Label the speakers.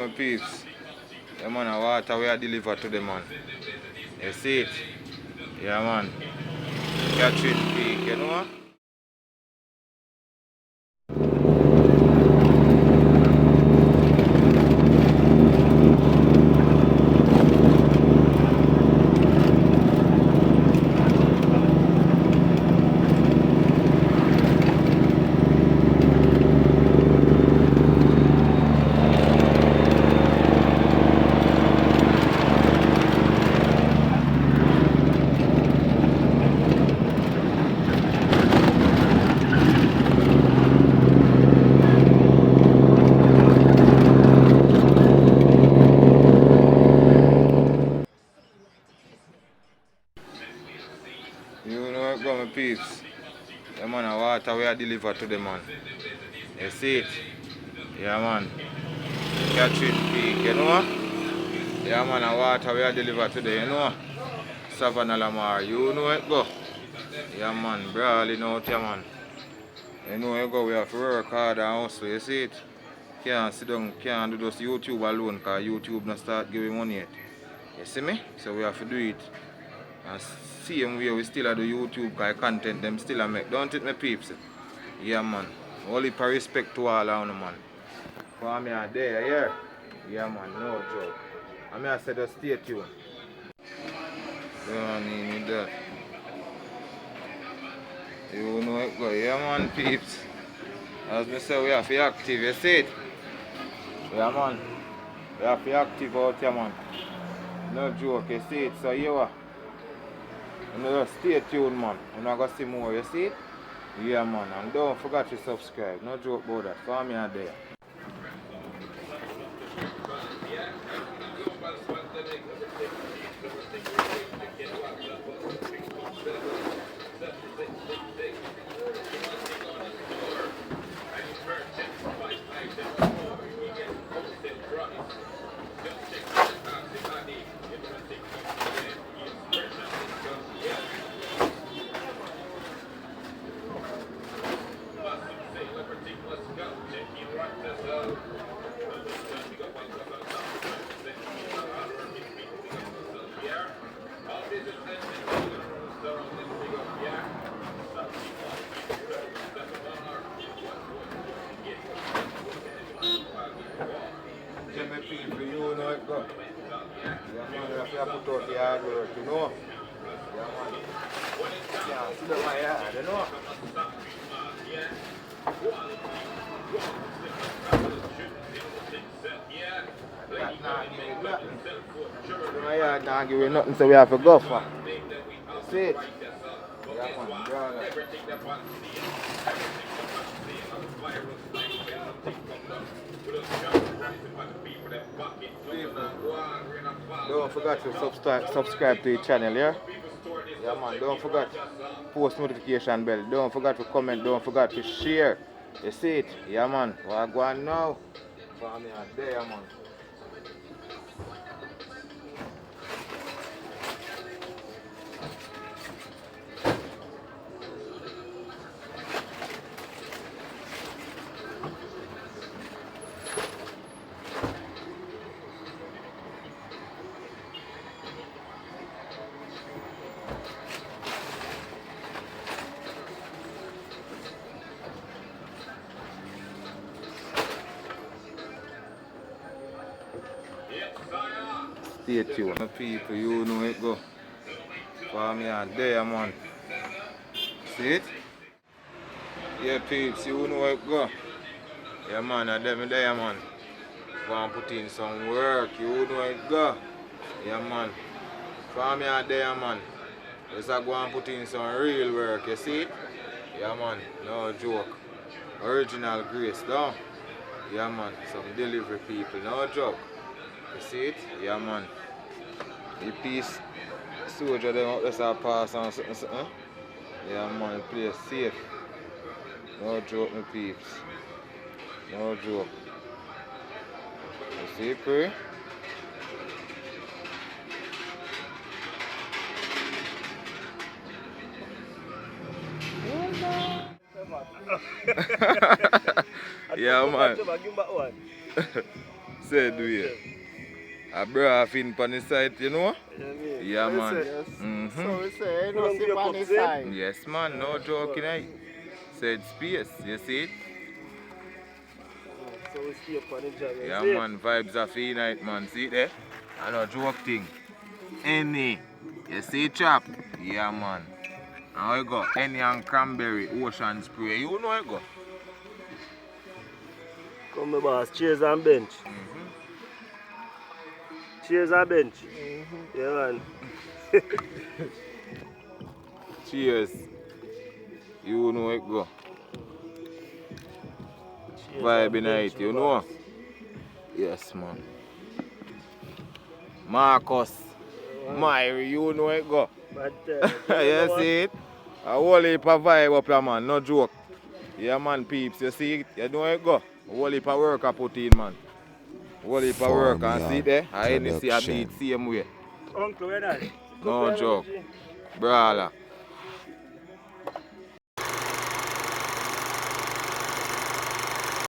Speaker 1: go, my peeps. Yeah, man, the water we are delivered to them, man. You see it? Yeah, man. Catching peak, you know? You know it go, my peeps. Yeah, man, the water we are delivered to them, man. You see it? Yeah, man. Catching peak, you know? Yeah, man, the water we are delivered today, you know? Savannah Lamar, you know it go. Yeah, man, brawling out here, man. You know it go, we have to work hard and hustle, you see it? Can't sit down, can't do this YouTube alone, because YouTube not start giving money yet. You see me? So we have to do it. And same way we still do YouTube, because content them still a make. Don't it, my peeps? Yeah, man. Only for respect to all of them, man. For me are there, yeah? Yeah, man, no joke. I mean, I said just stay tuned. Don't need that. You know it go, yeah, man, peeps. As I say, we have to be active, you see it? Yeah, man. We have to be active out here, man. No joke, you see it? So, you are. You know, just stay tuned, man. You're not going to see more, you see it? Yeah, man. And don't forget to subscribe. No joke about that. For me are there. You know it go. Yeah, man, you have to put out the hard work, you know. Yeah, man. Yeah, see the my yard, you know. That not give nothing. See my yard not give nothing, so we have to go for. See it? Yeah, man, brother. Don't forget to subscribe to the channel, yeah? Yeah, man, don't forget post notification bell. Don't forget to comment, don't forget to share. You see it? Yeah, man. What go on now? For me out there, man. Stay tuned. People, you know it go. For me out there, man. See it? Yeah, peeps, you know it go. Yeah, man, I them there, man. Go and put in some work, you know it go. Yeah, man. For me out there, man. Just go and put in some real work, you see it? Yeah, man, no joke. Original grace, though. Yeah, man, some delivery people, no joke. You see it? Yeah, man. The piece soldier them up there pass on something. Yeah, man, play safe. No joke, my peeps. No joke. You see, pray? Yeah, man. Said we. A bra fin on the side, you know? Yeah, man.
Speaker 2: So we say, you know, sit on the side.
Speaker 1: Yes, man, no joking, eh? Said space, you see it?
Speaker 2: So we stay up on the job.
Speaker 1: Yeah, man, vibes are feel night, man. See it there? I no joke thing. Any. You see chap? Yeah, man. Now we go. Any and cranberry, ocean spray. You know it go.
Speaker 2: Come my boss, chairs and bench. Chairs and bench. Yeah, man.
Speaker 1: Cheers. You know it go. Vibe night, you know? Yes, man. Marcus. Myri, you know it go.
Speaker 2: But,
Speaker 1: you see it? A whole heap of vibe up here, man. No joke. Yeah, man, peeps. You see it? You know it go. A whole heap of work I put in, man. A whole heap of work. And see there? I ain't see a beat same way.
Speaker 2: Uncle, where that?
Speaker 1: No joke. Brother.